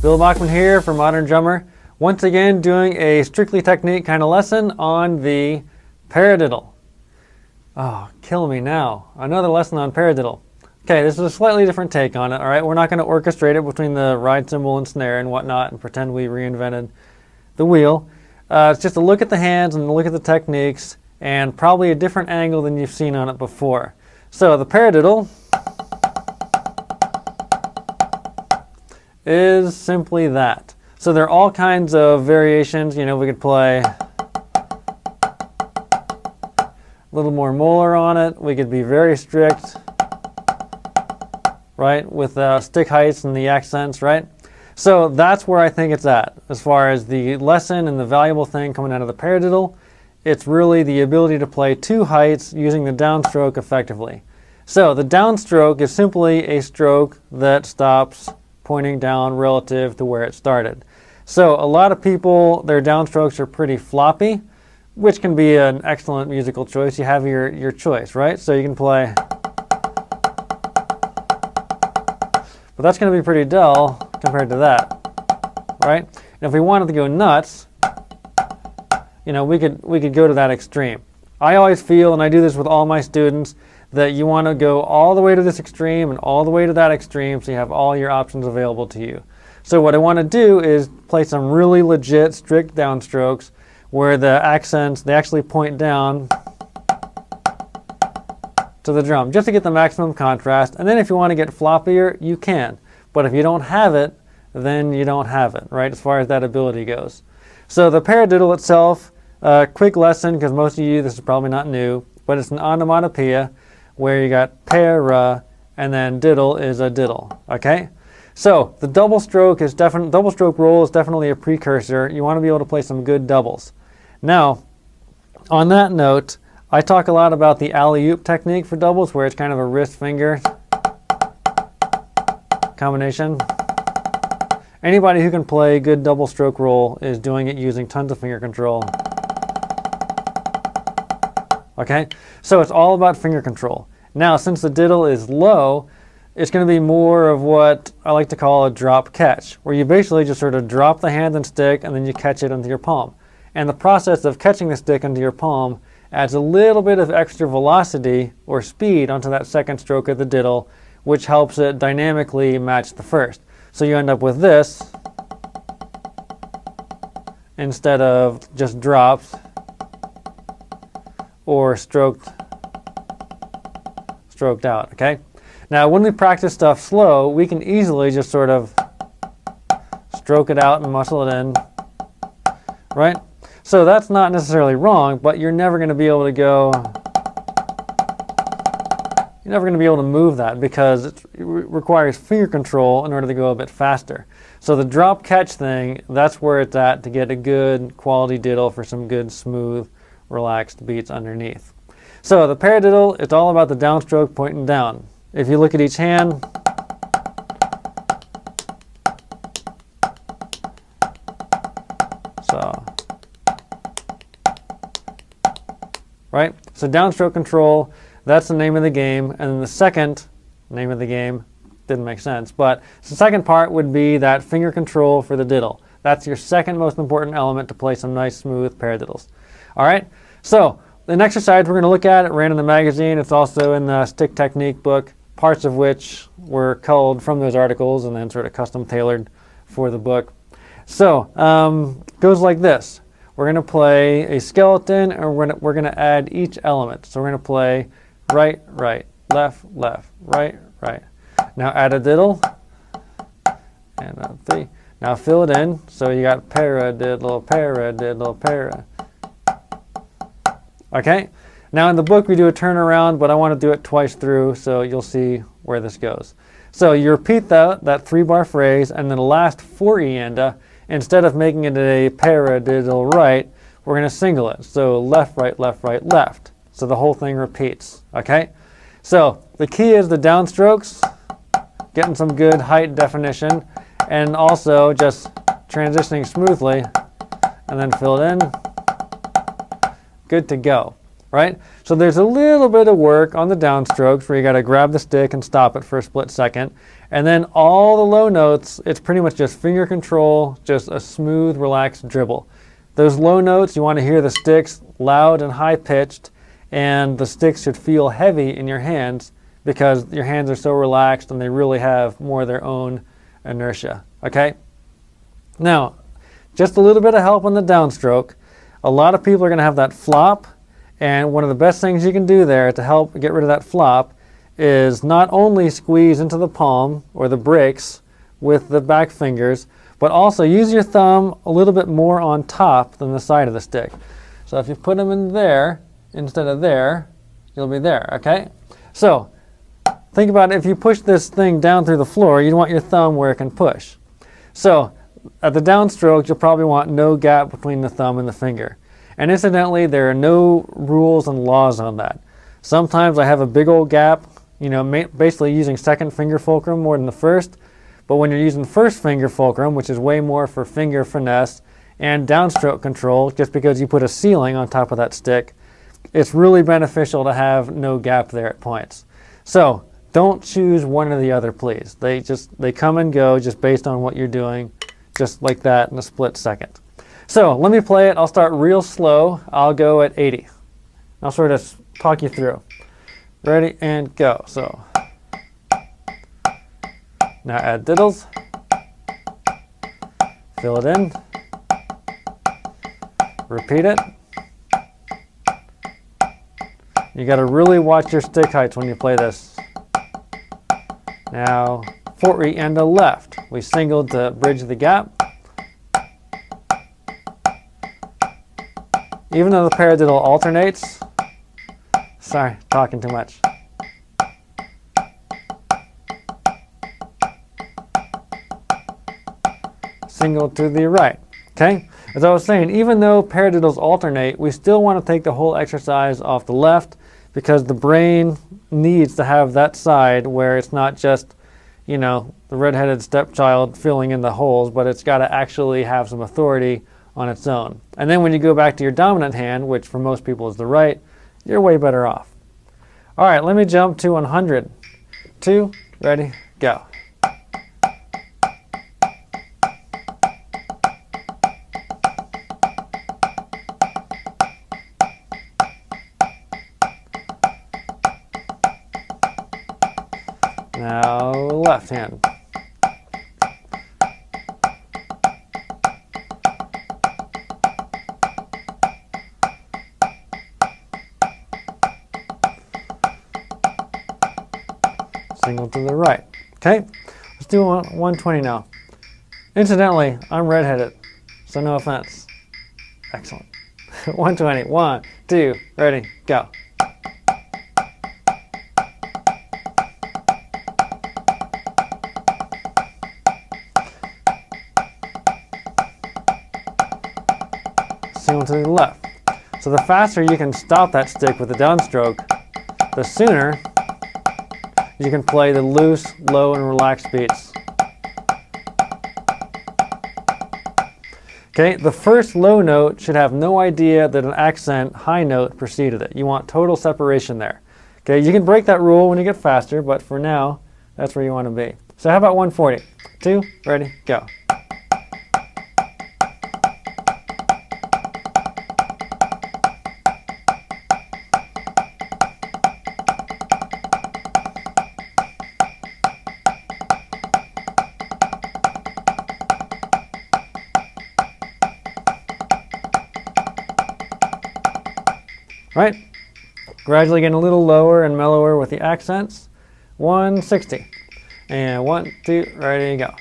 Bill Bachman here for Modern Drummer. Once again doing a strictly technique kind of lesson on the paradiddle. Oh, kill me now. Another lesson on paradiddle. Okay, this is a slightly different take on it, alright? We're not going to orchestrate it between the ride cymbal and snare and whatnot and pretend we reinvented the wheel. It's just a look at the hands and a look at the techniques and probably a different angle than you've seen on it before. So the paradiddle is simply that. So there are all kinds of variations. You know, we could play a little more molar on it. We could be very strict, right, with stick heights and the accents, right? So that's where I think it's at as far as the lesson and the valuable thing coming out of the paradiddle. It's really the ability to play two heights using the downstroke effectively. So the downstroke is simply a stroke that stops pointing down relative to where it started. So a lot of people, their downstrokes are pretty floppy, which can be an excellent musical choice. You have your choice, right? So you can play, but that's going to be pretty dull compared to that, right? And if we wanted to go nuts, you know, we could go to that extreme. I always feel, and I do this with all my students, that you want to go all the way to this extreme and all the way to that extreme so you have all your options available to you. So what I want to do is play some really legit strict downstrokes where the accents, they actually point down to the drum just to get the maximum contrast. And then if you want to get floppier, you can. But if you don't have it, then you don't have it, right, as far as that ability goes. So the paradiddle itself, quick lesson, because most of you, this is probably not new, but it's an onomatopoeia where you got para and then diddle is a diddle, okay? So the double stroke roll is definitely a precursor. You want to be able to play some good doubles. Now, on that note, I talk a lot about the alley-oop technique for doubles, where it's kind of a wrist finger combination. Anybody who can play good double stroke roll is doing it using tons of finger control. Okay, so it's all about finger control. Now, since the diddle is low, it's going to be more of what I like to call a drop catch, where you basically just sort of drop the hand and stick and then you catch it into your palm. And the process of catching the stick into your palm adds a little bit of extra velocity or speed onto that second stroke of the diddle, which helps it dynamically match the first. So you end up with this instead of just dropped or stroked out, okay? Now, when we practice stuff slow, we can easily just sort of stroke it out and muscle it in, right? So that's not necessarily wrong, but you're never going to be able to go, you're never going to be able to move that because it requires finger control in order to go a bit faster. So the drop catch thing, that's where it's at to get a good quality diddle for some good smooth relaxed beats underneath. So the paradiddle, it's all about the downstroke pointing down. If you look at each hand, so, right? So downstroke control, that's the name of the game. And then the second name of the game, didn't make sense, but the second part would be that finger control for the diddle. That's your second most important element to play some nice smooth paradiddles. All right, so the exercise we're going to look at, it ran in the magazine. It's also in the Stick Technique book, parts of which were culled from those articles and then sort of custom tailored for the book. So, goes like this. We're going to play a skeleton and we're going to add each element. So we're going to play right, right, left, left, right, right. Now add a diddle and a 3. Now fill it in. So you got paradiddle, paradiddle, para. Okay, now in the book we do a turnaround, but I want to do it twice through, so you'll see where this goes. So you repeat that 3-bar phrase, and then the last 4-enda, instead of making it a paradiddle right, we're going to single it. So left, right, left, right, left. So the whole thing repeats, okay? So the key is the downstrokes, getting some good height definition, and also just transitioning smoothly, and then fill it in. Good to go. right? So there's a little bit of work on the downstrokes where you got to grab the stick and stop it for a split second. And then all the low notes, it's pretty much just finger control, just a smooth, relaxed dribble. Those low notes, you want to hear the sticks loud and high pitched, and the sticks should feel heavy in your hands because your hands are so relaxed and they really have more of their own inertia, okay? Now, just a little bit of help on the downstroke. A lot of people are going to have that flop, and one of the best things you can do there to help get rid of that flop is not only squeeze into the palm or the breaks with the back fingers, but also use your thumb a little bit more on top than the side of the stick. So if you put them in there instead of there, you'll be there, okay? So think about it. If you push this thing down through the floor, you want your thumb where it can push. So at the downstroke, you'll probably want no gap between the thumb and the finger. And incidentally, there are no rules and laws on that. Sometimes I have a big old gap, you know, basically using second finger fulcrum more than the first. But when you're using first finger fulcrum, which is way more for finger finesse and downstroke control, just because you put a ceiling on top of that stick, it's really beneficial to have no gap there at points. So don't choose one or the other, please. They come and go just based on what you're doing, just like that in a split second. So let me play it. I'll start real slow. I'll go at 80. I'll sort of talk you through. Ready and go. So now add diddles. Fill it in. Repeat it. You got to really watch your stick heights when you play this. Now 40 and a left. We singled to bridge the gap. Even though the paradiddle alternates, sorry, talking too much. Single to the right, okay? As I was saying, even though paradiddles alternate, we still want to take the whole exercise off the left because the brain needs to have that side where it's not just, you know, the redheaded stepchild filling in the holes, but it's got to actually have some authority on its own. And then when you go back to your dominant hand, which for most people is the right, you're way better off. All right, let me jump to 100. 2, ready, go. Now left hand. Single to the right. Okay, let's do 120 now. Incidentally, I'm redheaded, so no offense. Excellent. 120. 1, 2, ready, go. Single to the left. So the faster you can stop that stick with the downstroke, the sooner you can play the loose, low, and relaxed beats. Okay, the first low note should have no idea that an accent high note preceded it. You want total separation there. Okay, you can break that rule when you get faster, but for now, that's where you want to be. So how about 140? 2, ready, go. Right? Gradually getting a little lower and mellower with the accents. 160. And 1, 2, ready, go.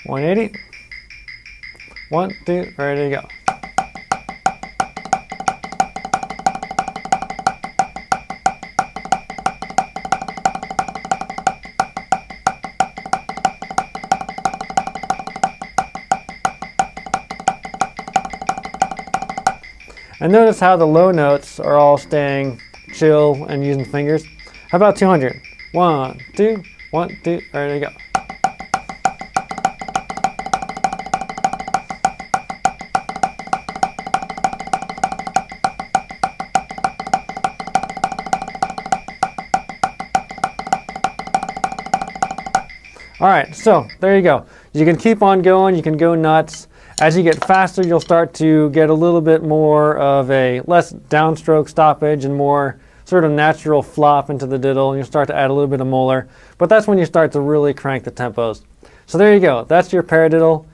$180. 1, 2, ready to go. And notice how the low notes are all staying chill and using fingers. How about 200? 1, 2, 1, 2, there you go. All right, so there you go. You can keep on going, you can go nuts. As you get faster, you'll start to get a little bit more of a less downstroke stoppage and more sort of natural flop into the diddle, and you'll start to add a little bit of molar. But that's when you start to really crank the tempos. So there you go, that's your paradiddle.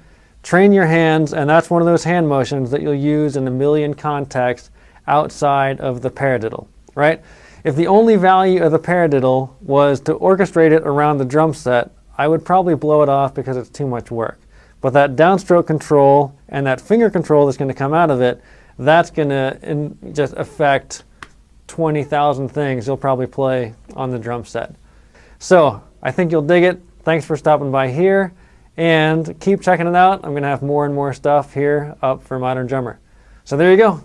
Train your hands, and that's one of those hand motions that you'll use in a million contexts outside of the paradiddle, right? If the only value of the paradiddle was to orchestrate it around the drum set, I would probably blow it off because it's too much work. But that downstroke control and that finger control that's going to come out of it, that's going to just affect 20,000 things you'll probably play on the drum set. So I think you'll dig it. Thanks for stopping by here, and keep checking it out. I'm going to have more and more stuff here up for Modern Drummer. So there you go.